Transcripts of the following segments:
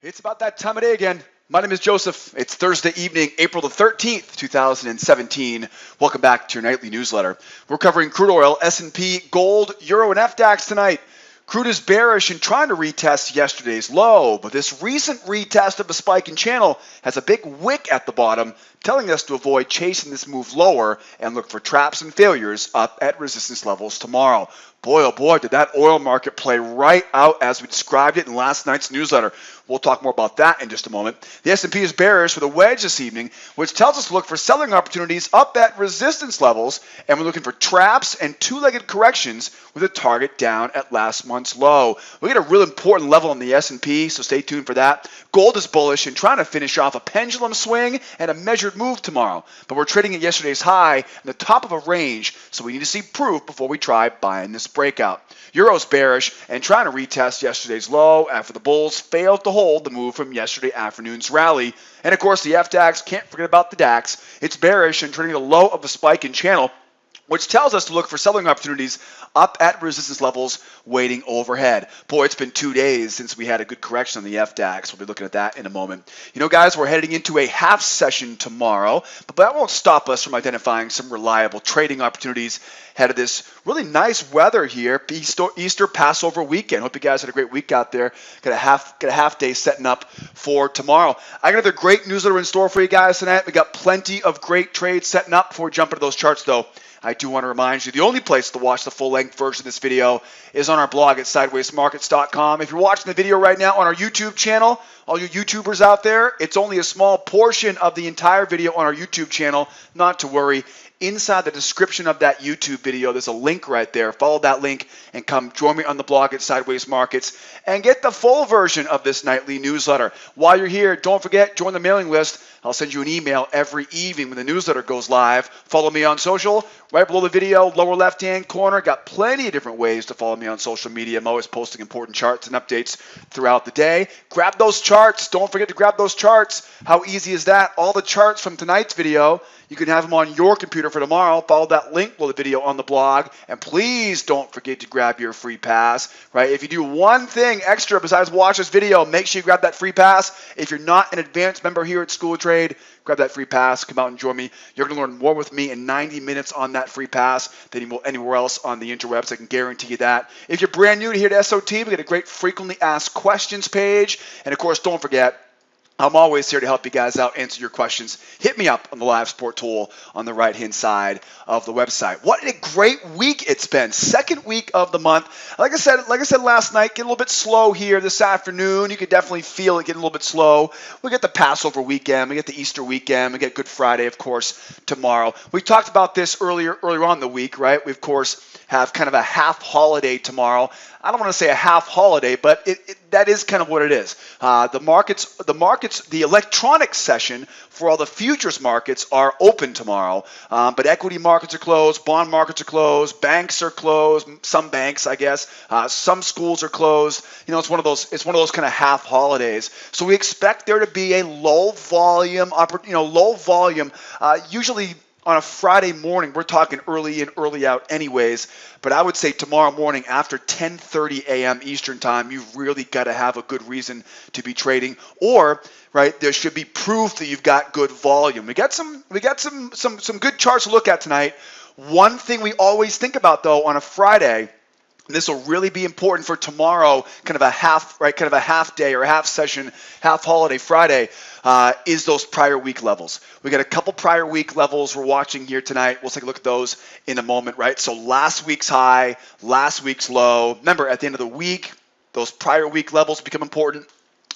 It's about that time of day again. My name is Joseph. It's Thursday evening, April the 13th, 2017. Welcome back to your nightly newsletter. We're covering crude oil, S&P, gold, euro, and FDAX tonight. Crude is bearish and trying to retest yesterday's low, but this recent retest of a spike in channel has a big wick at the bottom, telling us to avoid chasing this move lower and look for traps and failures up at resistance levels tomorrow. Boy, oh boy, did that oil market play right out as we described it in last night's newsletter. We'll talk more about that in just a moment. The S&P is bearish with a wedge this evening, which tells us to look for selling opportunities up at resistance levels, and we're looking for traps and two-legged corrections with a target down at last month's low. We get a real important level on the S&P, so stay tuned for that. Gold is bullish and trying to finish off a pendulum swing and a measured move tomorrow, but we're trading at yesterday's high in the top of a range, so we need to see proof before we try buying this breakout. Euro's bearish and trying to retest yesterday's low after the bulls failed to hold the move from yesterday afternoon's rally. And of course the FDAX, can't forget about the DAX. It's bearish and trading the low of a spike in channel, which tells us to look for selling opportunities up at resistance levels waiting overhead. Boy, it's been 2 days since we had a good correction on the FDAX. We'll be looking at that in a moment. You know, guys, we're heading into a half session tomorrow, but that won't stop us from identifying some reliable trading opportunities ahead of this really nice weather here, Easter Passover weekend. Hope you guys had a great week out there. Got a half day setting up for tomorrow. I got another great newsletter in store for you guys tonight. We got plenty of great trades setting up. Before we jump into those charts, though, I do want to remind you the only place to watch the full-length version of this video is on our blog at sidewaysmarkets.com. If you're watching the video right now on our YouTube channel, all you YouTubers out there, it's only a small portion of the entire video on our YouTube channel. Not to worry. Inside the description of that YouTube video, there's a link right there. Follow that link and come join me on the blog at Sideways Markets and get the full version of this nightly newsletter. While you're here, don't forget, join the mailing list. I'll send you an email every evening when the newsletter goes live. Follow me on social. Right below the video, lower left-hand corner, got plenty of different ways to follow me on social media. I'm always posting important charts and updates throughout the day. Grab those charts. Don't forget to grab those charts. How easy is that? All the charts from tonight's video, you can have them on your computer for tomorrow. Follow that link below the video on the blog. And please don't forget to grab your free pass, right? If you do one thing extra besides watch this video, make sure you grab that free pass. If you're not an advanced member here at School of Trade, grab that free pass. Come out and join me. You're going to learn more with me in 90 minutes on that free pass than you will anywhere else on the interwebs. I can guarantee you that. If you're brand new to here to SOT, we got a great frequently asked questions page. And of course, don't forget, I'm always here to help you guys out, answer your questions. Hit me up on the live support tool on the right-hand side of the website. What a great week it's been. Second week of the month. Like I said last night, get a little bit slow here this afternoon. You could definitely feel it getting a little bit slow. We get the Passover weekend. We get the Easter weekend. We get Good Friday, of course, tomorrow. We talked about this earlier on in the week, right? We, of course, have kind of a half holiday tomorrow. I don't want to say a half holiday, but that is kind of what it is. The markets, the electronic session for all the futures markets are open tomorrow, but equity markets are closed, bond markets are closed, banks are closed, some banks, I guess, some schools are closed. You know, it's one of those kind of half holidays. So we expect there to be a low volume, usually on a Friday morning. We're talking early in, early out anyways, but I would say tomorrow morning after 10:30 a.m. Eastern time, you've really got to have a good reason to be trading, or right, there should be proof that you've got good volume. We got some good charts to look at tonight. One thing we always think about though on a Friday, and this will really be important for tomorrow, kind of a half day or a half session, half holiday Friday, is those prior week levels. We got a couple prior week levels we're watching here tonight. We'll take a look at those in a moment, right? So last week's high, last week's low. Remember, at the end of the week, those prior week levels become important.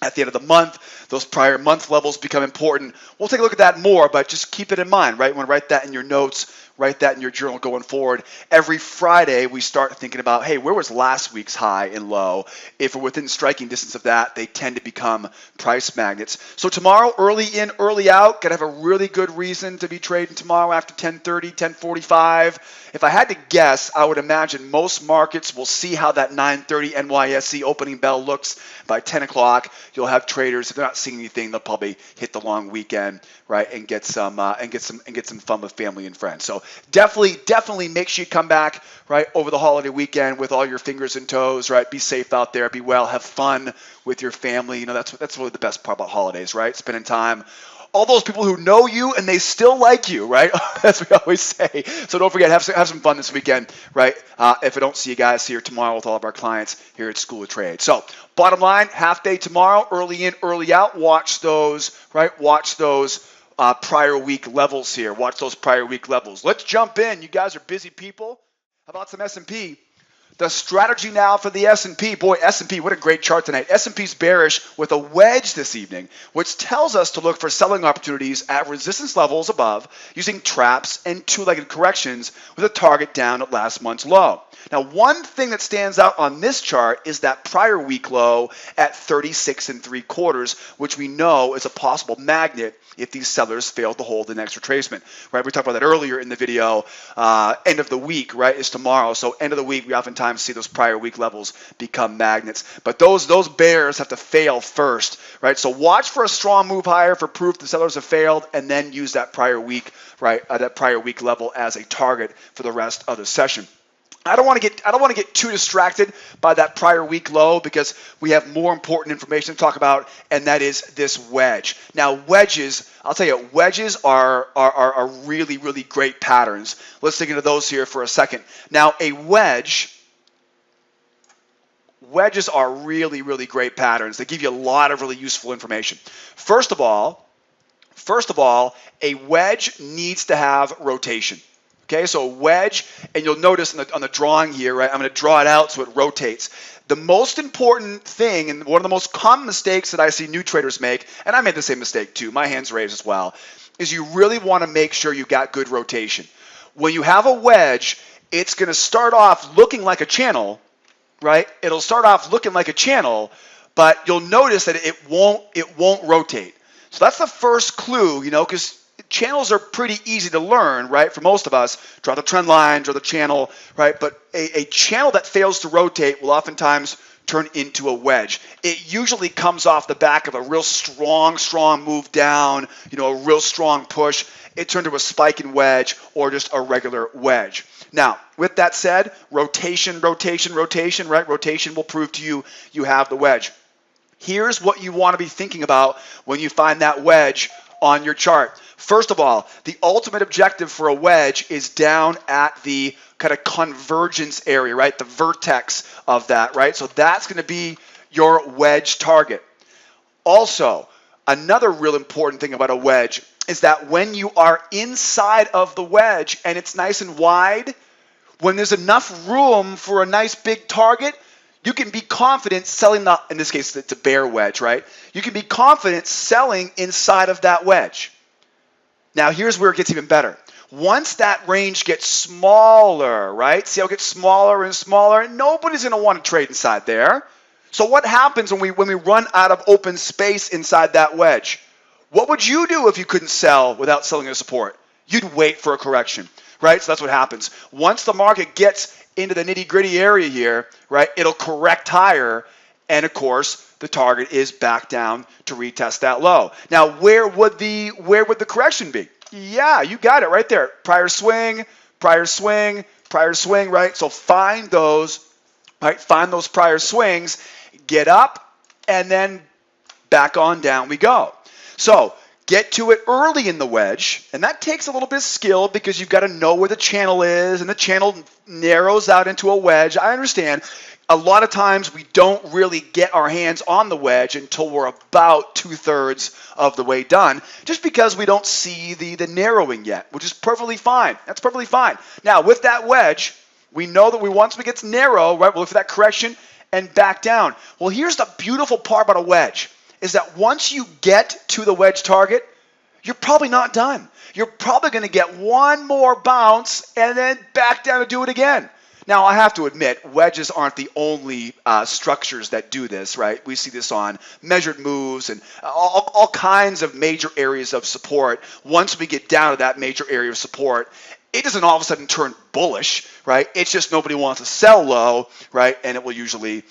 At the end of the month, those prior month levels become important. We'll take a look at that more, but just keep it in mind, right? You want to write that in your notes, write that in your journal going forward. Every Friday, we start thinking about, hey, where was last week's high and low? If we're within striking distance of that, they tend to become price magnets. So tomorrow, early in, early out, got to have a really good reason to be trading tomorrow after 10:30, 10:45. If I had to guess, I would imagine most markets will see how that 9:30 NYSE opening bell looks by 10 o'clock. You'll have traders, if they're not seeing anything, they'll probably hit the long weekend, right, and get some fun with family and friends. So definitely make sure you come back, right, over the holiday weekend with all your fingers and toes, right? Be safe out there, be well, have fun with your family. That's really the best part about holidays, right? Spending time. All those people who know you and they still like you, right? As we always say. So don't forget, have some fun this weekend, right? If I don't see you guys here tomorrow with all of our clients here at School of Trade. So bottom line, half day tomorrow, early in, early out. Watch those, right? Watch those prior week levels here. Watch those prior week levels. Let's jump in. You guys are busy people. How about some S&P? The strategy now for the S&P. Boy, S&P, what a great chart tonight. S&P's bearish with a wedge this evening, which tells us to look for selling opportunities at resistance levels above using traps and two-legged corrections with a target down at last month's low. Now, one thing that stands out on this chart is that prior week low at 36 3/4, which we know is a possible magnet if these sellers fail to hold the next retracement, right? We talked about that earlier in the video. End of the week, right, is tomorrow. So end of the week, we oftentimes see those prior week levels become magnets. But those bears have to fail first, right? So watch for a strong move higher for proof the sellers have failed, and then use that prior week, right, that prior week level as a target for the rest of the session. I don't want to get too distracted by that prior week low because we have more important information to talk about, and that is this wedge. Now, wedges, I'll tell you, wedges are really, really great patterns. Let's dig into those here for a second. Now, wedges are really, really great patterns. They give you a lot of really useful information. First of all, a wedge needs to have rotation. Okay, so a wedge, and you'll notice on the drawing here, right, I'm going to draw it out so it rotates. The most important thing, and one of the most common mistakes that I see new traders make, and I made the same mistake too, my hands raised as well, is you really want to make sure you got good rotation. When you have a wedge, it's going to start off looking like a channel, right? It'll start off looking like a channel, but you'll notice that it won't rotate. So that's the first clue, because channels are pretty easy to learn, right? For most of us, draw the trend line, draw the channel, right? But a channel that fails to rotate will oftentimes turn into a wedge. It usually comes off the back of a real strong move down, a real strong push. It turned to a spike and wedge or just a regular wedge. Now, with that said, rotation, right? Rotation will prove to you have the wedge. Here's what you want to be thinking about when you find that wedge on your chart. First of all, the ultimate objective for a wedge is down at the kind of convergence area, right? The vertex of that, right? So that's going to be your wedge target. Also, another real important thing about a wedge is that when you are inside of the wedge and it's nice and wide, when there's enough room for a nice big target, you can be confident selling in this case, it's a bear wedge, right? You can be confident selling inside of that wedge. Now, here's where it gets even better. Once that range gets smaller, right? See how it gets smaller and smaller? Nobody's going to want to trade inside there. So what happens when we run out of open space inside that wedge? What would you do if you couldn't sell without selling a support? You'd wait for a correction, right? So that's what happens. Once the market gets into the nitty-gritty area here, right, it'll correct higher, and of course, the target is back down to retest that low. Now, where would the correction be? Yeah, you got it right there. Prior swing, right? So find those, right? Find those prior swings, get up, and then back on down we go. So get to it early in the wedge, and that takes a little bit of skill because you've got to know where the channel is, and the channel narrows out into a wedge. I understand. A lot of times we don't really get our hands on the wedge until we're about 2/3 of the way done, just because we don't see the narrowing yet, which is perfectly fine. That's perfectly fine. Now, with that wedge, we know that once it gets narrow, right, we'll look for that correction and back down. Well, here's the beautiful part about a wedge, is that once you get to the wedge target, you're probably not done. You're probably going to get one more bounce and then back down to do it again. Now, I have to admit, wedges aren't the only structures that do this, right? We see this on measured moves and all kinds of major areas of support. Once we get down to that major area of support, it doesn't all of a sudden turn bullish, right? It's just nobody wants to sell low, right? And it will usually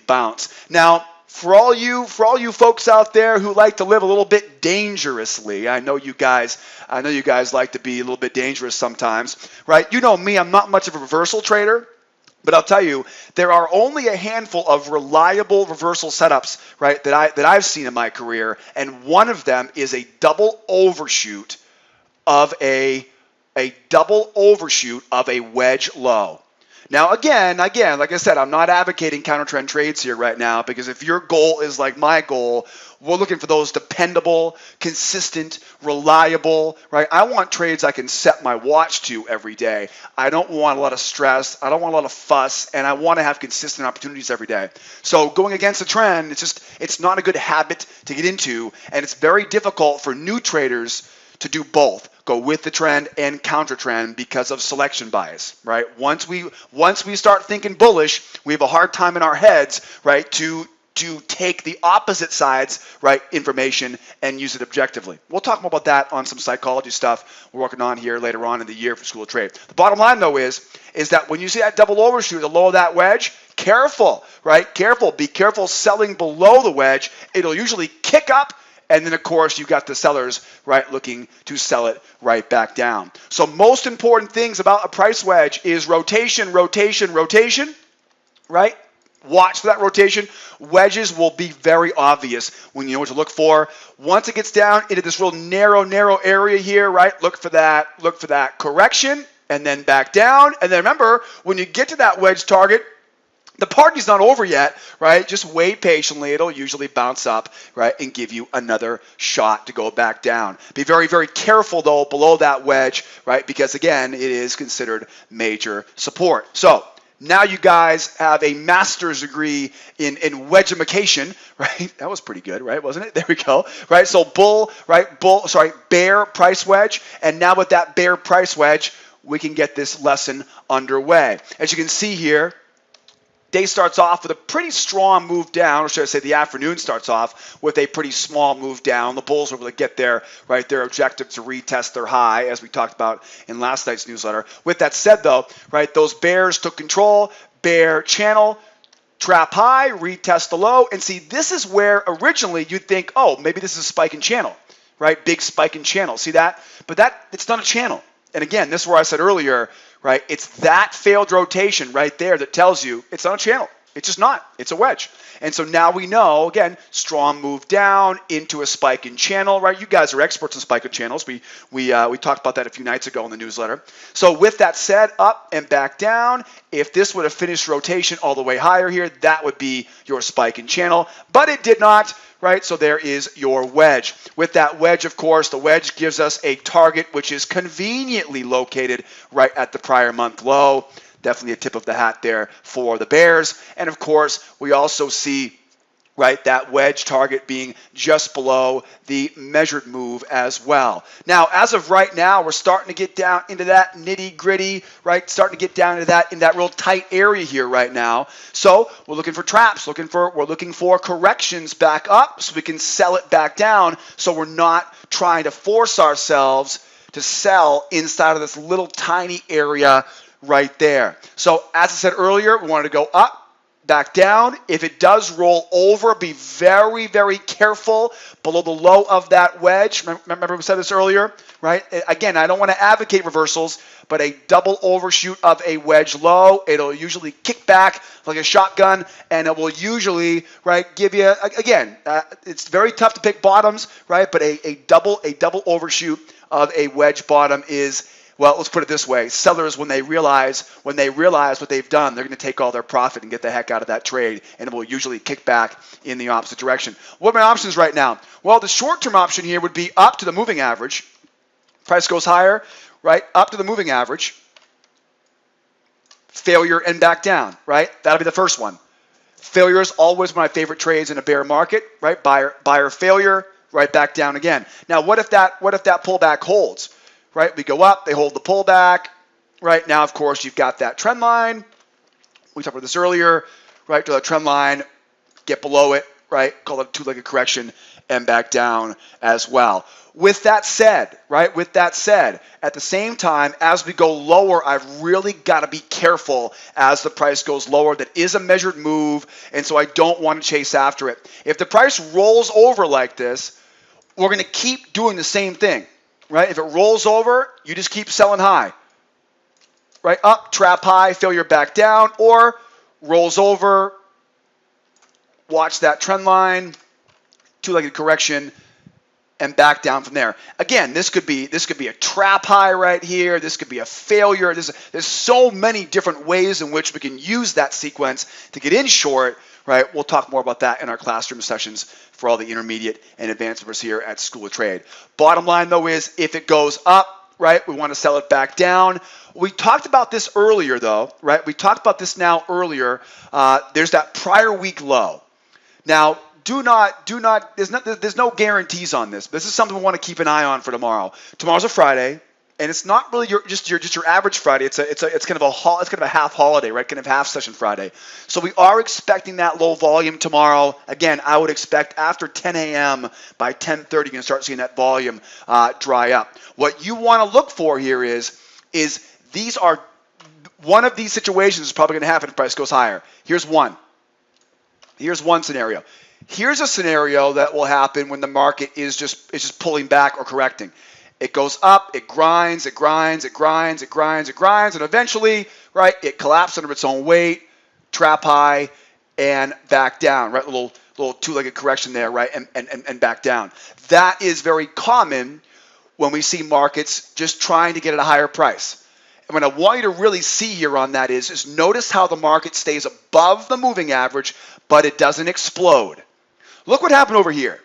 bounce. Now, For all you folks out there who like to live a little bit dangerously, I know you guys like to be a little bit dangerous sometimes, right? You know me, I'm not much of a reversal trader. But I'll tell you, there are only a handful of reliable reversal setups, right, that I've seen in my career, and one of them is a double overshoot of a wedge low. Now, again, like I said, I'm not advocating counter trend trades here right now, because if your goal is like my goal, we're looking for those dependable, consistent, reliable, right? I want trades I can set my watch to every day. I don't want a lot of stress. I don't want a lot of fuss, and I want to have consistent opportunities every day. So going against the trend, it's not a good habit to get into, and it's very difficult for new traders to do both, go with the trend and counter trend, because of selection bias, right? Once we start thinking bullish, we have a hard time in our heads, right, to take the opposite side's, right, information and use it objectively. We'll talk more about that on some psychology stuff we're working on here later on in the year for School of Trade. The bottom line, though, is that when you see that double overshoot, the low of that wedge, careful, right? Careful. Be careful selling below the wedge. It'll usually kick up, and then, of course, you've got the sellers, right, looking to sell it right back down. So most important things about a price wedge is rotation, rotation, rotation, right? Watch for that rotation. Wedges will be very obvious when you know what to look for. Once it gets down into this real narrow area here, right, look for that correction, and then back down. And then remember, when you get to that wedge target, the party's not over yet, right? Just wait patiently. It'll usually bounce up, right, and give you another shot to go back down. Be very, very careful, though, below that wedge, right, because, again, it is considered major support. So now you guys have a master's degree in wedgeification, right? That was pretty good, right? Wasn't it? There we go, right? So bear price wedge. And now with that bear price wedge, we can get this lesson underway. As you can see here, day starts off with a pretty strong move down, or should I say the afternoon starts off with a pretty small move down. The bulls were able to get their objective to retest their high, as we talked about in last night's newsletter. With that said, though, right, those bears took control, bear channel, trap high, retest the low, and see, this is where originally you'd think, oh, maybe this is a spike in channel, right? Big spike in channel. See that? But it's not a channel. And again, this is where I said earlier, right? It's that failed rotation right there that tells you it's not a channel. It's just not. It's a wedge. And so now we know, again, strong move down into a spike in channel, right? You guys are experts in spike in channels. We talked about that a few nights ago in the newsletter. So with that said, up and back down, if this would have finished rotation all the way higher here, that would be your spike in channel. But it did not, right? So there is your wedge. With that wedge, of course, the wedge gives us a target which is conveniently located right at the prior month low. Definitely a tip of the hat there for the bears. And of course, we also see, right, that wedge target being just below the measured move as well. Now, as of right now, we're starting to get down into that nitty gritty, right? Starting to get down into that real tight area here right now. So we're looking for traps, we're looking for corrections back up so we can sell it back down. So we're not trying to force ourselves to sell inside of this little tiny area right there. So as I said earlier, we wanted to go up, back down. If it does roll over, be very, very careful below the low of that wedge. Remember we said this earlier, right? Again, I don't want to advocate reversals, but a double overshoot of a wedge low, it'll usually kick back like a shotgun, and it will usually, right, give you, again, it's very tough to pick bottoms, right? But a double overshoot of a wedge bottom is, well, let's put it this way. Sellers, when they realize what they've done, they're going to take all their profit and get the heck out of that trade, and it will usually kick back in the opposite direction. What are my options right now? Well, the short-term option here would be up to the moving average. Price goes higher, right? Up to the moving average. Failure and back down, right? That'll be the first one. Failure is always one of my favorite trades in a bear market, right? Buyer failure, right back down again. Now, what if that pullback holds? Right, we go up, they hold the pullback. Right now, of course, you've got that trend line. We talked about this earlier. Right, to the trend line, get below it. right? Call it a two-legged correction and back down as well. With that said, right, at the same time, as we go lower, I've really got to be careful as the price goes lower. That is a measured move, and so I don't want to chase after it. If the price rolls over like this, we're going to keep doing the same thing, right? If it rolls over, you just keep selling high, right? Up, trap high, failure back down, or rolls over, watch that trend line, two-legged correction, and back down from there. Again, this could be a trap high right here. This could be a failure. There's so many different ways in which we can use that sequence to get in short, right? We'll talk more about that in our classroom sessions for all the intermediate and advanced members here at School of Trade. Bottom line, though, is if it goes up, right, we want to sell it back down. We talked about this earlier, though, right? We talked about this now earlier. There's that prior week low. Now, there's no guarantees on this. This is something we want to keep an eye on for tomorrow. Tomorrow's a Friday, and it's not really just your average Friday. It's kind of a half holiday, right? Kind of half session Friday. So we are expecting that low volume tomorrow. Again, I would expect after 10 a.m. by 10:30, you're gonna start seeing that volume dry up. What you want to look for here is these are one of these situations is probably gonna happen if the price goes higher. Here's one scenario. Here's a scenario that will happen when the market is just pulling back or correcting. It goes up, it grinds, and eventually, right, it collapses under its own weight, trap high, and back down, right? Little two-legged correction there, right, and back down. That is very common when we see markets just trying to get at a higher price. And what I want you to really see here on that is notice how the market stays above the moving average, but it doesn't explode. Look what happened over here.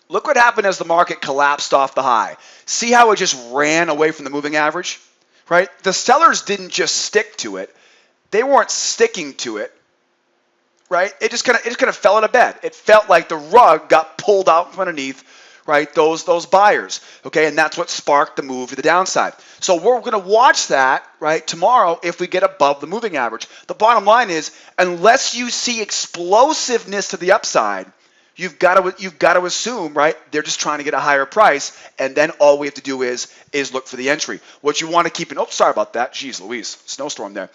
Look what happened as the market collapsed off the high. See how it just ran away from the moving average, right? The sellers didn't just stick to it. They weren't sticking to it, right? It just kind of fell out of bed. It felt like the rug got pulled out from underneath, right? Those buyers, okay? And that's what sparked the move to the downside. So we're going to watch that, right, tomorrow if we get above the moving average. The bottom line is, unless you see explosiveness to the upside, you've got to assume, right, they're just trying to get a higher price, and then all we have to do is look for the entry. What you want to keep in, oh, sorry about that. Jeez Louise, snowstorm there.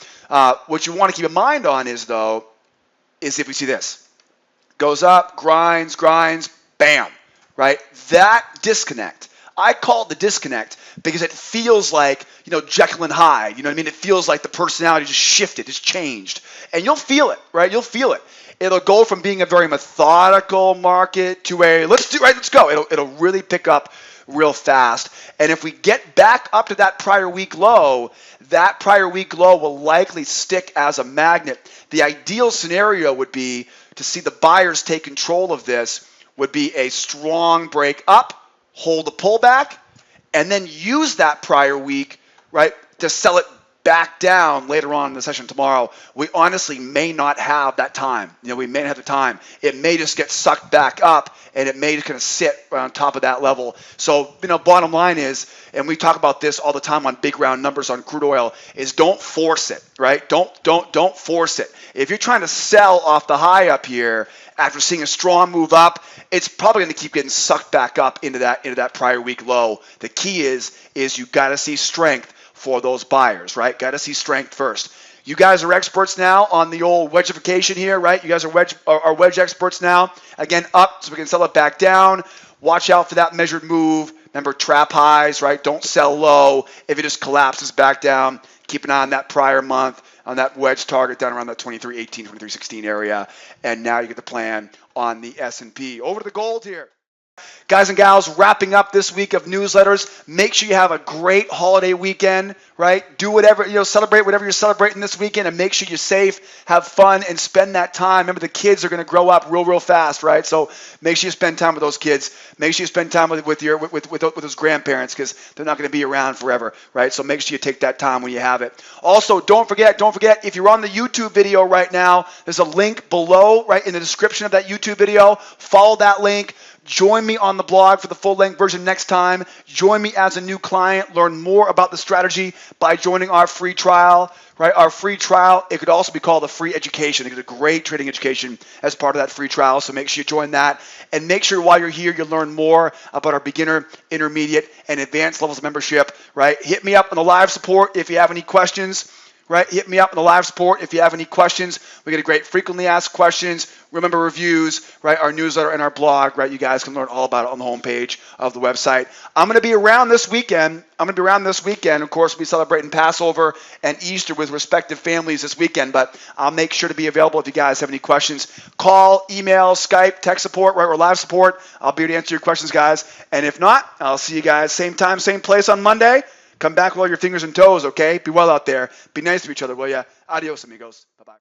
What you want to keep in mind on is if we see this. Goes up, grinds, bam. Right? That disconnect. I call it the disconnect because it feels like, Jekyll and Hyde. You know what I mean? It feels like the personality just shifted, just changed. And you'll feel it, right? You'll feel it. It'll go from being a very methodical market to a let's go. It'll really pick up real fast. And if we get back up to that prior week low will likely stick as a magnet. The ideal scenario would be to see the buyers take control of this, would be a strong break up, hold the pullback, and then use that prior week, right, to sell it back down later on in the session tomorrow. We honestly may not have that time. We may not have the time. It may just get sucked back up, and it may just kind of sit on top of that level. So, bottom line is, and we talk about this all the time on big round numbers on crude oil, is don't force it, right? Don't force it. If you're trying to sell off the high up here after seeing a strong move up, it's probably going to keep getting sucked back up into that prior week low. The key is you got to see strength for those buyers, right? Got to see strength first. You guys are experts now on the old wedgification here, right? You guys are wedge experts now. Again, up so we can sell it back down. Watch out for that measured move. Remember, trap highs, right? Don't sell low. If it just collapses back down, keep an eye on that prior month, on that wedge target down around that 23.18, 23.16 area. And now you get the plan on the S&P. Over to the gold here. Guys and gals, wrapping up this week of newsletters. Make sure you have a great holiday weekend, right? Do whatever, celebrate whatever you're celebrating this weekend, and make sure you're safe, have fun, and spend that time. Remember, the kids are going to grow up real fast, right? So make sure you spend time with those kids. Make sure you spend time with those grandparents, because they're not going to be around forever, right? So make sure you take that time when you have it. Also, don't forget, if you're on the YouTube video right now, there's a link below, right, in the description of that YouTube video. Follow that link. Join me on the blog for the full-length version next time. Join me as a new client. Learn more about the strategy by joining our free trial. Right, our free trial, it could also be called a free education. It's a great trading education as part of that free trial, so make sure you join that. And make sure while you're here, you learn more about our beginner, intermediate, and advanced levels of membership, right? Hit me up on the live support if you have any questions, right? Hit me up in the live support if you have any questions. We get a great frequently asked questions. Remember reviews, right? Our newsletter and our blog, right? You guys can learn all about it on the homepage of the website. I'm going to be around this weekend. Of course, we'll be celebrating Passover and Easter with respective families this weekend, but I'll make sure to be available if you guys have any questions. Call, email, Skype, text support, right? Or live support. I'll be here to answer your questions, guys. And if not, I'll see you guys same time, same place on Monday. Come back with all your fingers and toes, okay? Be well out there. Be nice to each other, will ya? Adios, amigos. Bye-bye.